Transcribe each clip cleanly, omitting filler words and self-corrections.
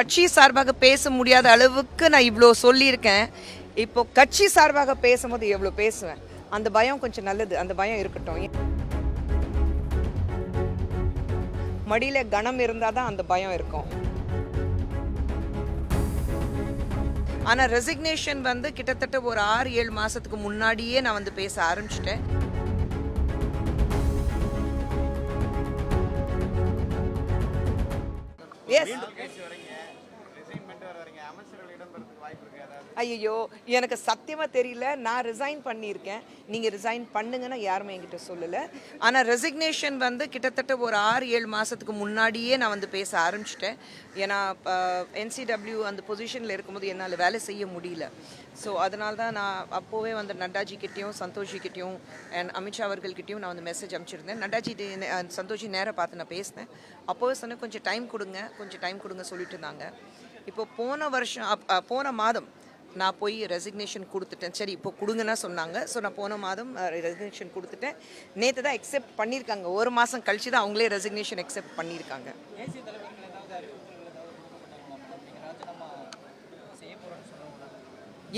கட்சி சார்பாக பேச முடியாத அளவுக்கு நான் இவ்வளோ சொல்லியிருக்கேன். இப்போ கட்சி சார்பாக பேசும்போது எவ்வளோ பேசுவேன். அந்த பயம் கொஞ்சம் நல்லது, அந்த பயம் இருக்கட்டும். மடியில கணம் இருந்தால் தான் அந்த பயம் இருக்கும். ஆனால் ரெசிக்னேஷன் வந்து கிட்டத்தட்ட ஒரு 6-7 மாதத்துக்கு முன்னாடியே நான் வந்து பேச ஆரம்பிச்சிட்டேன். எஸ். ஐயோ, எனக்கு சத்தியமாக தெரியல. நான் ரிசைன் பண்ணியிருக்கேன். நீங்கள் ரிசைன் பண்ணுங்கன்னா யாருமே என்கிட்ட சொல்லலை. ஆனால் ரெசிக்னேஷன் வந்து கிட்டத்தட்ட ஒரு 6-7 மாதத்துக்கு முன்னாடியே நான் வந்து பேச ஆரம்பிச்சிட்டேன். ஏன்னா NCW அந்த பொசிஷனில் இருக்கும்போது என்னால் வேலை செய்ய முடியல. ஸோ அதனால தான் நான் அப்போவே வந்து நட்டாஜிக்கிட்டேயும் சந்தோஷிக்கிட்டேயும் அண்ட் அமித்ஷா அவர்கள்கிட்டையும் நான் வந்து மெசேஜ் அனுப்பிச்சிருந்தேன். நட்டாஜி சந்தோஷி நேராக பார்த்து நான் பேசினேன். அப்போவே சொன்னேன் கொஞ்சம் டைம் கொடுங்க சொல்லிட்டு இருந்தாங்க. இப்போ போன மாதம் நான் போய் ரெசிக்னேஷன் கொடுத்துட்டேன். சரி இப்போ கொடுங்கன்னா சொன்னாங்க. ஸோ நான் போன மாதம் ரெசிக்னேஷன் கொடுத்துட்டேன். நேற்று தான் அக்செப்ட் பண்ணியிருக்காங்க. ஒரு மாதம் கழிச்சு தான் அவங்களே ரெசிக்னேஷன் அக்செப்ட் பண்ணியிருக்காங்க.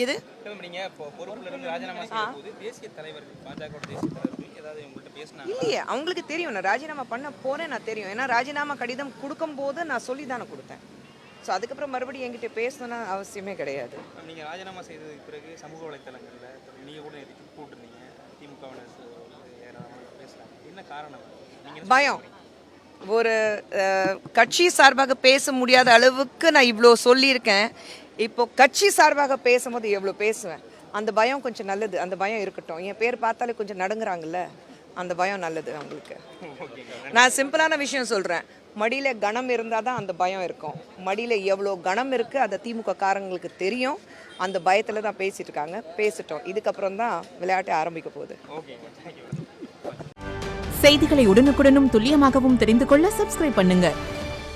எது இல்லையே, அவங்களுக்கு தெரியும் நான் ராஜினாமா பண்ண போறேன். நான் தெரியும். ஏன்னா ராஜினாமா கடிதம் கொடுக்கும்போது நான் சொல்லி தானே கொடுத்தேன். ஸோ அதுக்கப்புறம் மறுபடியும் என்கிட்ட பேசணும்னு அவசியமே கிடையாது. நீங்கள் ராஜினாமா செய்ததுக்கு பிறகு சமூக வலைத்தளங்களில் நீங்கள் கூட போட்டிருந்தீங்க திமுகவினர் பேசுகிறாங்க. என்ன காரணம்? பயம். ஒரு கட்சி சார்பாக பேச முடியாத அளவுக்கு நான் இவ்வளோ சொல்லியிருக்கேன். இப்போ கட்சி சார்பாக பேசும்போது எவ்வளோ பேசுவேன். அந்த பயம் கொஞ்சம் நல்லது, அந்த பயம் இருக்கட்டும். என் பேர் பார்த்தாலே கொஞ்சம் நடுங்குறாங்கல்ல, அந்த பயம் நல்லது அவங்களுக்கு. நான் சிம்பிளான விஷயம் சொல்கிறேன். மடியில் கணம் இருந்தால் தான் அந்த பயம் இருக்கும். மடியில் எவ்வளோ கணம் இருக்குது அதை திமுக காரங்களுக்கு தெரியும். அந்த பயத்தில் தான் பேசிகிட்டு இருக்காங்க. பேசிட்டோம். இதுக்கப்புறம் தான் விளையாட்டு ஆரம்பிக்க போகுது. செய்திகளை உடனுக்குடனும் துல்லியமாகவும் தெரிந்து கொள்ள சப்ஸ்கிரைப் பண்ணுங்க.